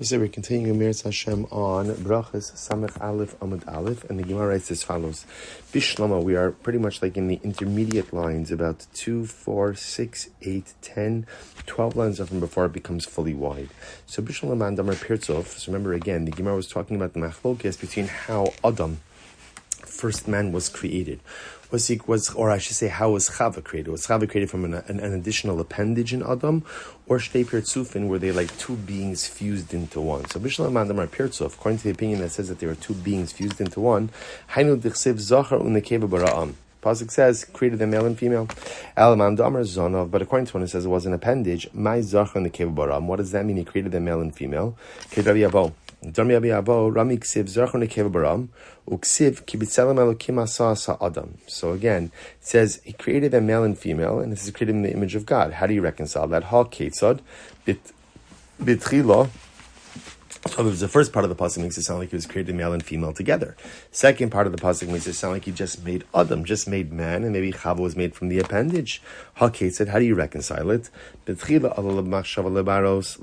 So we're continuing Amirat Hashem on Berachos Samech Aleph Amud Aleph, and the Gemara writes as follows: Bishlama, we are pretty much like in the intermediate lines, about 2, 4, 6, 8, 10, 12 lines up from before it becomes fully wide. So Bishlama and Damar Pirtzov. So remember again, the Gemara was talking about the machlokes between how Adam, first man, was created. How was Chava created? Was Chava created from an additional appendage in Adam, or Shtei Pirtzufin, were they like two beings fused into one? So Bishlam Mandamar Pirtzuf, according to the opinion that says that there are two beings fused into one, Hainu Dichsev Zachar Unekeva Bara'am. Pasuk says, created them male and female. Alaman Damar Zonov, but according to one it says it was an appendage. My Zachar Unekeva Bara'am. What does that mean? He created them male and female. Kedrabi Abo. Rami ksiv zarchon nekeva baram uksiv kibitzelam elokim asa adam. So again, it says he created them male and female, and this is created in the image of God. How do you reconcile that? Ha ketzad bitchila. So the first part of the pasuk makes it sound like he was created male and female together. Second part of the pasuk makes it sound like he just made Adam, just made man, and maybe Chava was made from the appendage. Haketz, how do you reconcile it? Betchila ala machshava lebaros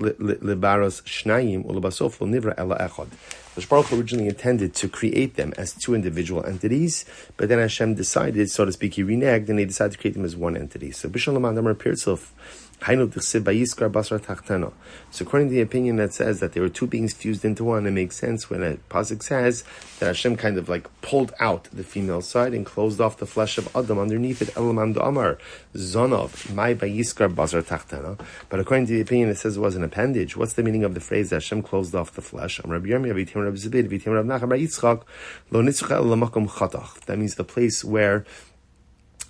shnayim ulebasof nivra ela echad. The Baruch originally intended to create them as two individual entities, but then Hashem decided, so to speak, he reneged, and they decided to create them as one entity. So Bishlam Amar Pirtzov. So according to the opinion that says that there were two beings fused into one, it makes sense when a pasuk says that Hashem kind of like pulled out the female side and closed off the flesh of Adam underneath it. Elamam Amar Zonov my Bayiskar Basar Tachtana. But according to the opinion that says it was an appendage, what's the meaning of the phrase that Hashem closed off the flesh? Rabbi Yomi, Rabbi Zebid, Rabbi Nachman, Rabbi Yitzchak, Lo Nitzchel Lamakom Chatach. That means the place where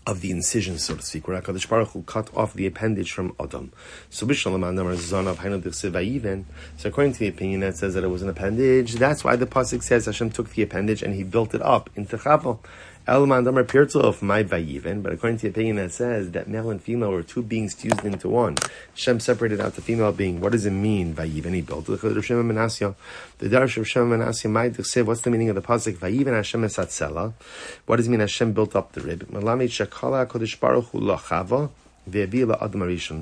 of the incision, so to speak, where HaKadosh Baruch Hu cut off the appendage from Adam. So according to the opinion that says that it was an appendage, that's why the pasuk says Hashem took the appendage and he built it up into Chava. But according to the opinion that says that male and female were two beings fused into one, Hashem separated out the female being. What does it mean? Vayiven, he built it. The Darsh of Shem Menasya, what's the meaning of the pasuk? Vayiven Hashem esatzela. What does it mean? Hashem built up the rib.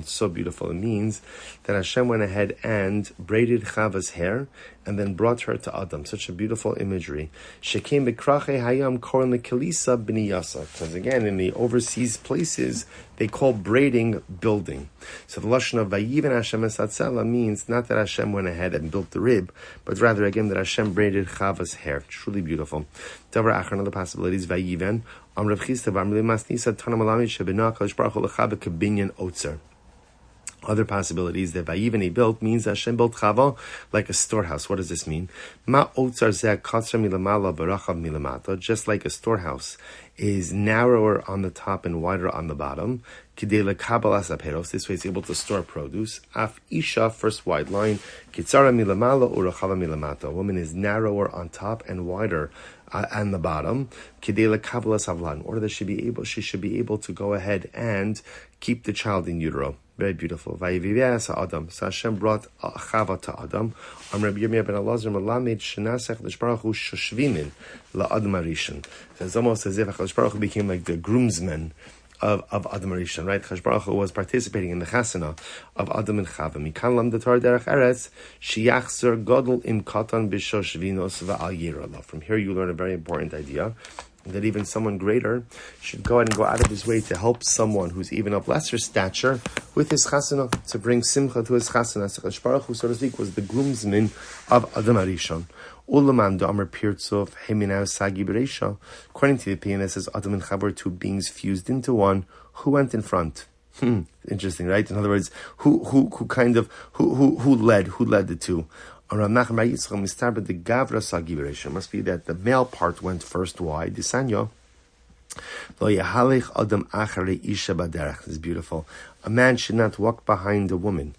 So beautiful. It means that Hashem went ahead and braided Chava's hair and then brought her to Adam. Such a beautiful imagery. Shekem bekrache hayam korin lekelisa b'niyasa. Because again, in the overseas places, they call braiding building. So the lashon of vayiven Hashem esatzela means not that Hashem went ahead and built the rib, but rather again that Hashem braided Chava's hair. Truly beautiful. Davar achar, another possibility is vayiven. Other possibilities that Vayiven he built means that Hashem built Chava like a storehouse. What does this mean? Just like a storehouse is narrower on the top and wider on the bottom. This way it's able to store produce. Af Isha, first wide line. A woman is narrower on top and wider on the bottom. In order that she should be able to go ahead and keep the child in utero. Very beautiful. So Hashem brought Chava to Adam. It's almost as if HaKadosh Baruch Hu became like the groomsmen of Adam Rishon, right? HaKadosh Baruch Hu was participating in the chasana of Adam and Chava. Mikan lam the Torah derech eretz sheyachzer godel im katan b'shosh vinos va'al yirah. From here you learn a very important idea, that even someone greater should go ahead and go out of his way to help someone who's even of lesser stature with his chasana, to bring simcha to his chasana. So HaKadosh Baruch Hu, so to speak, was the groomsman of Adam Arishon. According to the opinion that says Adam and Chava were two beings fused into one, who went in front? Interesting, right? In other words, who led the two? Must be that the male part went first. Why? Disanyo. This is beautiful. A man should not walk behind a woman.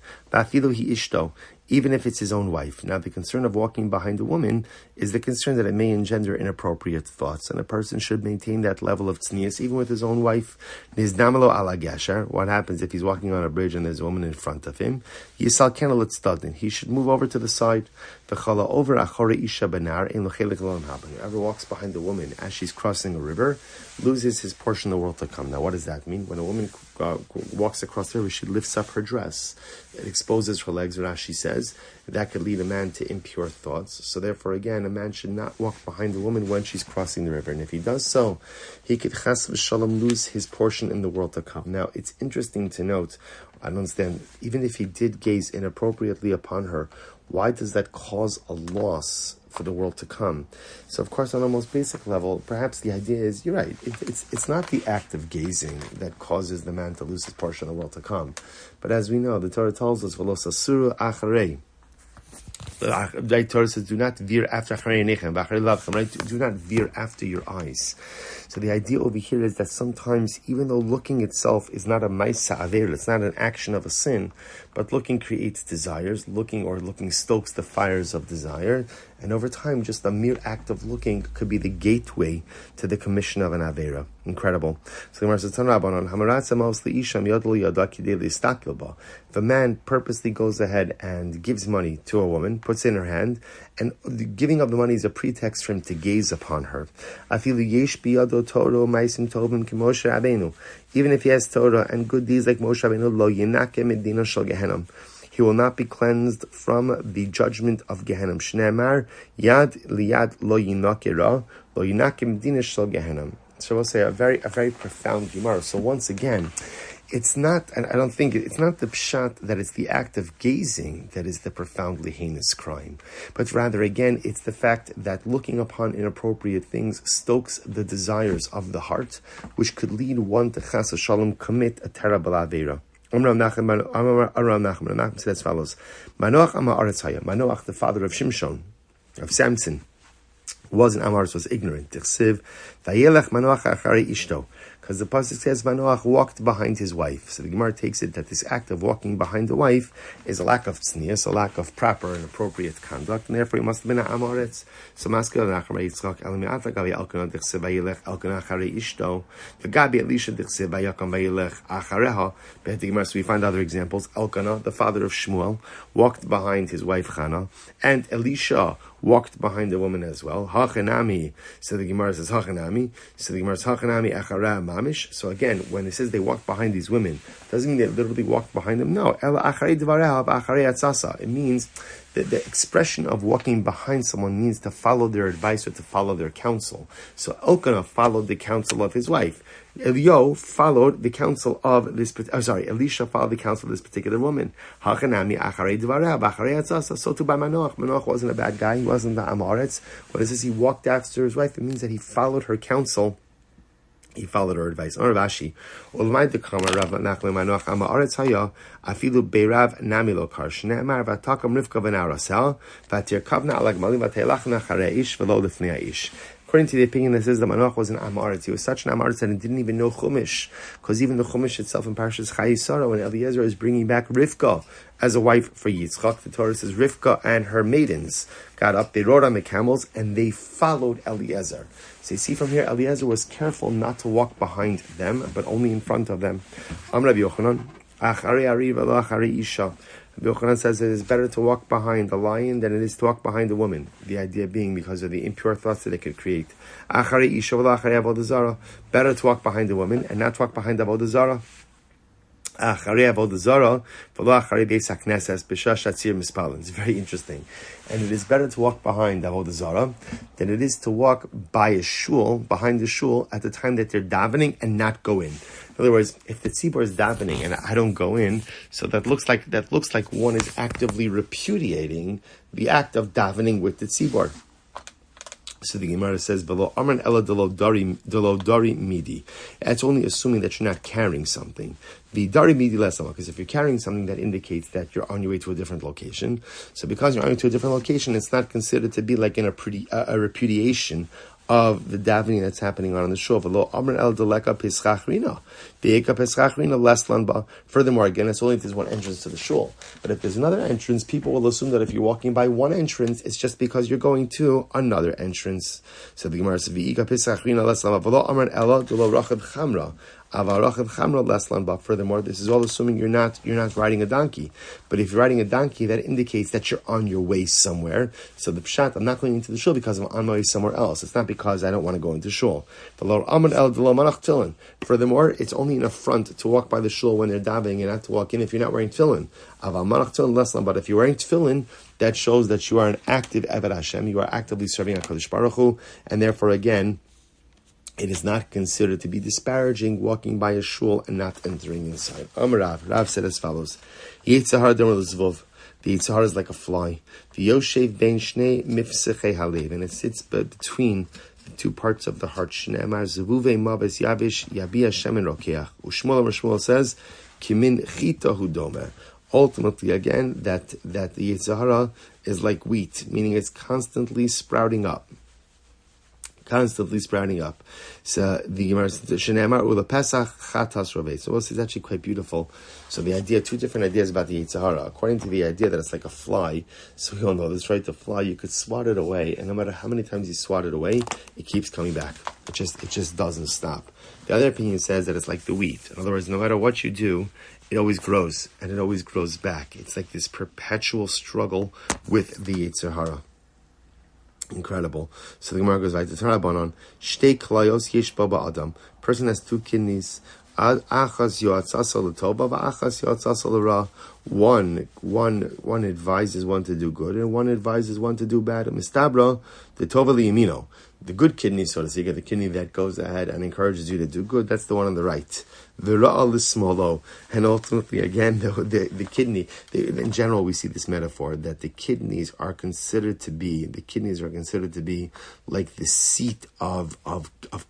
Even if it's his own wife. Now, the concern of walking behind a woman is the concern that it may engender inappropriate thoughts, and a person should maintain that level of tznius even with his own wife. What happens if he's walking on a bridge and there's a woman in front of him? He should move over to the side. Whoever walks behind a woman as she's crossing a river loses his portion of the world to come. Now, what does that mean? When a woman walks across the river, she lifts up her dress. It exposes her legs, Rashi says. That could lead a man to impure thoughts. So therefore, again, a man should not walk behind a woman when she's crossing the river. And if he does so, he could chas v'shalom lose his portion in the world to come. Now, it's interesting to note, I don't understand, even if he did gaze inappropriately upon her, why does that cause a loss for the world to come? So, of course, on a most basic level, perhaps the idea is, you're right, it's not the act of gazing that causes the man to lose his portion of the world to come. But as we know, the Torah tells us, "V'lo sasuru acharei." The Torah says, do not veer after acharei nechem, b'acharei lavchem, right? Do not veer after your eyes. So the idea over here is that sometimes, even though looking itself is not a ma'isa aver, it's not an action of a sin, but looking creates desires. Looking stokes the fires of desire, and over time, just a mere act of looking could be the gateway to the commission of an avera. Incredible. So if a man purposely goes ahead and gives money to a woman, puts it in her hand, and the giving of the money is a pretext for him to gaze upon her. Even if he has Torah and good deeds like Moshe Rabbeinu, lo yinakem medina shel Gehenna, he will not be cleansed from the judgment of Gehenna. Shneimar yad liyad lo yinakira, lo yinakem medina shel Gehenna. So we'll say a very profound Gemara. So once again, it's not, and I don't think it's not the pshat that it's the act of gazing that is the profoundly heinous crime, but rather, again, it's the fact that looking upon inappropriate things stokes the desires of the heart, which could lead one to chas v'shalom commit a terrible avera. Aram Nachman said as follows: Manoach Amaretz Haya. Manoach, the father of Shimshon, of Samson, was in Amaretz, was ignorant. Tichsiv vayelech Manoach acharei ishto. Because the pasuk says Manoach walked behind his wife. So the Gemara takes it that this act of walking behind the wife is a lack of tznius, a lack of proper and appropriate conduct, and therefore he must have been an Amoretz. So Maskil Nacharei Yitzchak Elmiat Gavi Elkanah Dichsev Vayilech Elkanah Acharei Ishto V'Gabi Elisha Dichsev Vayakam Vayilech Achareha. But the Gemara, so we find other examples. Elkanah, the father of Shmuel, walked behind his wife Chana, and Elisha walked behind the woman as well. Hachanami. So the Gemara says Hachanami. So the Gemara says Hachanami Acharei Mamish. So again, when it says they walked behind these women, doesn't mean they literally walked behind them. No. It means that the expression of walking behind someone means to follow their advice or to follow their counsel. So Elkanah followed the counsel of his wife. Elisha followed the counsel of this particular woman. So too by Manoach. Manoach wasn't a bad guy. He wasn't the Amaretz. When it says he walked after his wife, it means that he followed her counsel. He followed her advice. Ravashi, afilu beirav namilo karsh ne'amar v'takam rivka v'narasel v'tirkavna alag malim v'teilachna chareish v'lo lifnei ish. According to the opinion that says that Manoach was an Amaretz, he was such an Amaretz that he didn't even know Chumash, because even the Chumash itself in Parashas Chayei Sarah, when Eliezer is bringing back Rivka as a wife for Yitzchak, the Torah says Rivka and her maidens got up, they rode on the camels, and they followed Eliezer. So you see from here, Eliezer was careful not to walk behind them, but only in front of them. Rabbi Yochanan, Acharei ari v'lo acharei isha. Yochanan says it is better to walk behind a lion than it is to walk behind a woman. The idea being because of the impure thoughts that it could create. Better to walk behind a woman and not walk behind avodah zarah. It's very interesting. And it is better to walk behind avodah zarah than it is to walk by a shul, behind the shul, at the time that they're davening and not go in. In other words, if the tzibur is davening and I don't go in, so that looks like one is actively repudiating the act of davening with the tzibur. So the Gemara says, "V'lo amran ela delo dari midi." It's only assuming that you're not carrying something. The dari midi lesama, because if you're carrying something, that indicates that you're on your way to a different location. So because you're on your way to a different location, it's not considered to be like a repudiation of the davening that's happening on the shul. Furthermore, again, it's only if there's one entrance to the shul. But if there's another entrance, people will assume that if you're walking by one entrance, it's just because you're going to another entrance. So the Gemara says, But furthermore, this is all assuming you're not riding a donkey. But if you're riding a donkey, that indicates that you're on your way somewhere. So the pshat, I'm not going into the shul because I'm on my way somewhere else. It's not because I don't want to go into shul. Furthermore, it's only an affront to walk by the shul when they're davening and not to walk in if you're not wearing tefillin. But if you're wearing tefillin, that shows that you are an active Eved Hashem. You are actively serving HaKadosh Baruch Hu, and therefore, again, it is not considered to be disparaging walking by a shul and not entering inside. Rav said as follows: the Yitzhahar is like a fly. The Yoshev ben Shnei mifsechei halev, and it sits between the two parts of the heart. Shneimar zevuvei mabes yavish yabi Hashem and rokeach. Shmuel says, kimin chita hu doma. Ultimately, again, that the Yitzhahara is like wheat, meaning it's constantly sprouting up. So the Gemara says, "Shenemar ula Pesach chatas rovei." So it's actually quite beautiful. So the idea, two different ideas about the Yitzhahara. According to the idea that it's like a fly, so we all know this, right? The fly, you could swat it away, and no matter how many times you swat it away, it keeps coming back. It just doesn't stop. The other opinion says that it's like the wheat. In other words, no matter what you do, it always grows, and it always grows back. It's like this perpetual struggle with the Yitzhahara. Incredible. So the Gemara goes right to Tarabanon. Shtei klayos yesh ba ba'adam. Person has two kidneys. Achas yoatzasa l'tova v'achas yoatzasa l'ra. One advises one to do good, and one advises one to do bad. Mistabra the tova liyamino. The good kidney, so to speak, the kidney that goes ahead and encourages you to do good, that's the one on the right. The ra'al is smolo. And ultimately, again, the kidney, in general, we see this metaphor that the kidneys are considered to be like the seat of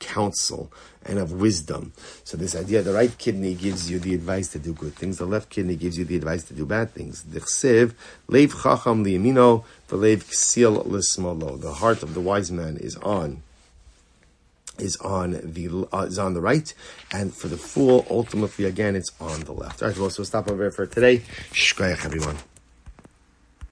counsel and of wisdom. So this idea, the right kidney gives you the advice to do good things, the left kidney gives you the advice to do bad things. Dichsev, leiv chacham liyamino, v'leiv ksil l'smolo. The heart of the wise man is on the right, and for the fool, ultimately, again, it's on the left. All right, well, so we'll stop over here for today. Shkoyach, everyone.